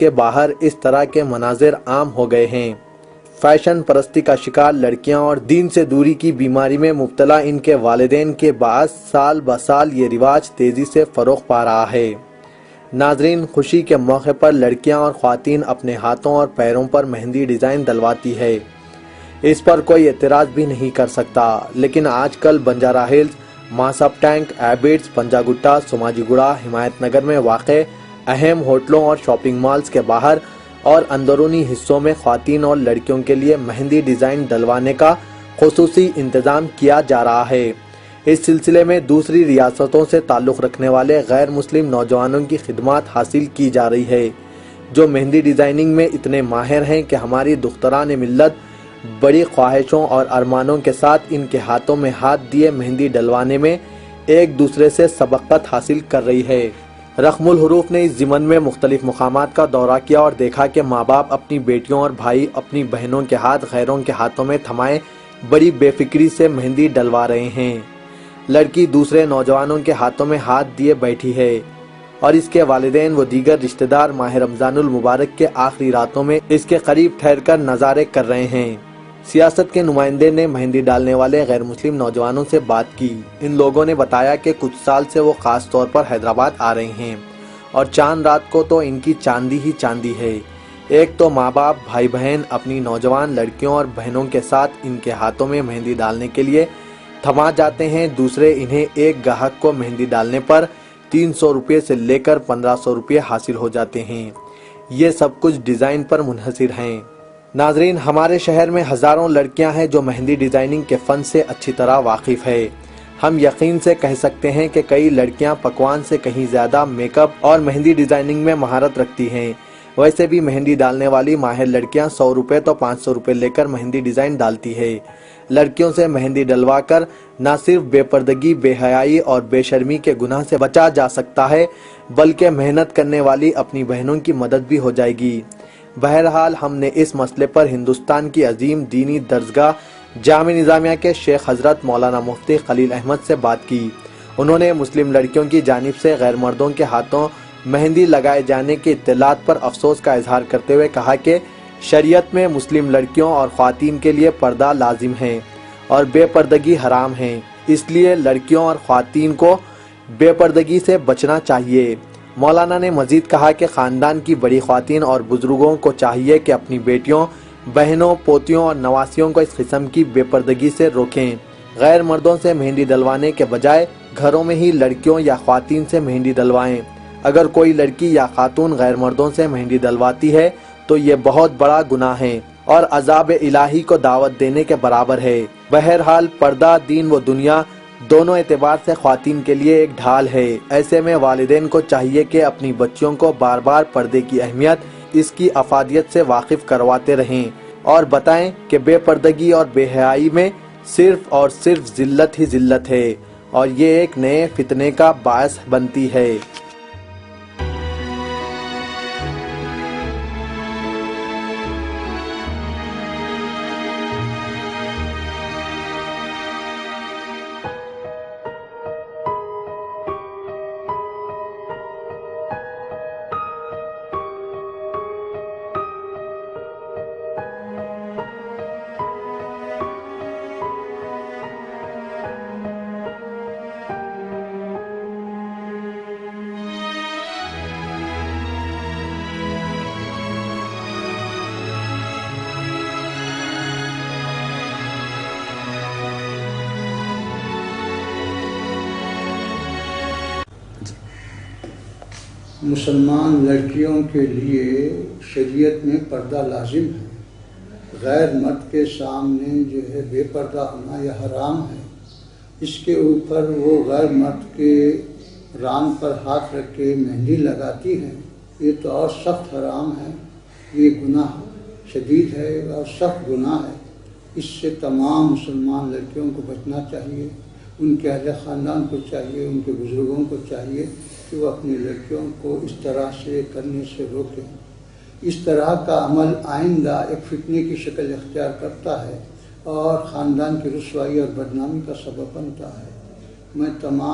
کے باہر اس طرح کے مناظر عام ہو گئے ہیں۔ فیشن پرستی کا شکار لڑکیاں اور دین سے دوری کی بیماری میں مبتلا ان کے والدین کے باعث سال بہ سال یہ رواج تیزی سے فروغ پا رہا ہے۔ ناظرین، خوشی کے موقع پر لڑکیاں اور خواتین اپنے ہاتھوں اور پیروں پر مہندی ڈیزائن ڈلواتی ہے۔ اس پر کوئی اعتراض بھی نہیں کر سکتا، لیکن آج کل بنجارہ ہلز، ماسب ٹینک، ایبٹس، پنجاگٹا، سماجی گڑا، حمایت نگر میں واقع اہم ہوٹلوں اور شاپنگ مالز کے باہر اور اندرونی حصوں میں خواتین اور لڑکیوں کے لیے مہندی ڈیزائن ڈلوانے کا خصوصی انتظام کیا جا رہا ہے۔ اس سلسلے میں دوسری ریاستوں سے تعلق رکھنے والے غیر مسلم نوجوانوں کی خدمات حاصل کی جا رہی ہے، جو مہندی ڈیزائننگ میں اتنے ماہر ہیں کہ ہماری دختران ملت بڑی خواہشوں اور ارمانوں کے ساتھ ان کے ہاتھوں میں ہاتھ دیے مہندی ڈلوانے میں ایک دوسرے سے سبقت حاصل کر رہی ہے۔ رقم الحروف نے اس ضمن میں مختلف مقامات کا دورہ کیا اور دیکھا کہ ماں باپ اپنی بیٹیوں اور بھائی اپنی بہنوں کے ہاتھ غیروں کے ہاتھوں میں تھمائے بڑی بے فکری سے مہندی ڈلوا رہے ہیں۔ لڑکی دوسرے نوجوانوں کے ہاتھوں میں ہاتھ دیے بیٹھی ہے اور اس کے والدین و دیگر رشتہ دار ماہ رمضان المبارک کے آخری راتوں میں اس کے قریب ٹھہر کر نظارے کر رہے ہیں۔ سیاست کے نمائندے نے مہندی ڈالنے والے غیر مسلم نوجوانوں سے بات کی۔ ان لوگوں نے بتایا کہ کچھ سال سے وہ خاص طور پر حیدرآباد آ رہے ہیں اور چاند رات کو تو ان کی چاندی ہی چاندی ہے۔ ایک تو ماں باپ، بھائی بہن اپنی نوجوان لڑکیوں اور بہنوں کے ساتھ ان کے ہاتھوں میں مہندی ڈالنے کے لیے تھما جاتے ہیں، دوسرے انہیں ایک گاہک کو مہندی ڈالنے پر 300 روپے سے لے کر 1500 روپے حاصل ہو جاتے ہیں۔ یہ سب کچھ ڈیزائن پر منحصر ہیں۔ ناظرین، ہمارے شہر میں ہزاروں لڑکیاں ہیں جو مہندی ڈیزائننگ کے فن سے اچھی طرح واقف ہے۔ ہم یقین سے کہہ سکتے ہیں کہ کئی لڑکیاں پکوان سے کہیں زیادہ میک اپ اور مہندی ڈیزائننگ میں مہارت رکھتی ہیں۔ ویسے بھی مہندی ڈالنے والی ماہر لڑکیاں 100 روپے تو 500 روپے لے کر مہندی ڈیزائن ڈالتی ہے۔ لڑکیوں سے مہندی ڈلوا کر نہ صرف بے پردگی، بے حیائی اور بے شرمی کے گناہ سے بچا جا سکتا ہے، بلکہ محنت کرنے والی اپنی بہنوں کی مدد بھی ہو جائے گی۔ بہرحال ہم نے اس مسئلے پر ہندوستان کی عظیم دینی درسگاہ جامع نظامیہ کے شیخ حضرت مولانا مفتی خلیل احمد سے بات کی۔ انہوں نے مسلم لڑکیوں کی جانب سے غیر مردوں کے ہاتھوں مہندی لگائے جانے کی اطلاعات پر افسوس کا اظہار کرتے ہوئے کہا کہ شریعت میں مسلم لڑکیوں اور خواتین کے لیے پردہ لازم ہے اور بے پردگی حرام ہے، اس لیے لڑکیوں اور خواتین کو بے پردگی سے بچنا چاہیے۔ مولانا نے مزید کہا کہ خاندان کی بڑی خواتین اور بزرگوں کو چاہیے کہ اپنی بیٹیوں، بہنوں، پوتیوں اور نواسیوں کو اس قسم کی بے پردگی سے روکیں۔ غیر مردوں سے مہندی ڈلوانے کے بجائے گھروں میں ہی لڑکیوں یا خواتین سے مہندی ڈلوائیں۔ اگر کوئی لڑکی یا خاتون غیر مردوں سے مہندی ڈلواتی ہے تو یہ بہت بڑا گناہ ہے اور عذاب الہی کو دعوت دینے کے برابر ہے۔ بہرحال پردہ دین و دنیا دونوں اعتبار سے خواتین کے لیے ایک ڈھال ہے۔ ایسے میں والدین کو چاہیے کہ اپنی بچیوں کو بار بار پردے کی اہمیت، اس کی افادیت سے واقف کرواتے رہیں اور بتائیں کہ بے پردگی اور بے حیائی میں صرف اور صرف ذلت ہی ذلت ہے اور یہ ایک نئے فتنے کا باعث بنتی ہے۔ مسلمان لڑکیوں کے لیے شریعت میں پردہ لازم ہے۔ غیر مرد کے سامنے جو ہے بے پردہ ہونا یہ حرام ہے۔ اس کے اوپر وہ غیر مرد کے ران پر ہاتھ رکھ کے مہندی لگاتی ہیں، یہ تو اور سخت حرام ہے، یہ گناہ شدید ہے اور سخت گناہ ہے۔ اس سے تمام مسلمان لڑکیوں کو بچنا چاہیے، ان کے اہل خاندان کو چاہیے، ان کے بزرگوں کو چاہیے کہ وہ اپنی لڑکیوں کو اس طرح سے کرنے سے روکیں۔ اس طرح کا عمل آئندہ ایک فتنے کی شکل اختیار کرتا ہے اور خاندان کی رسوائی اور بدنامی کا سبب بنتا ہے۔ میں تمام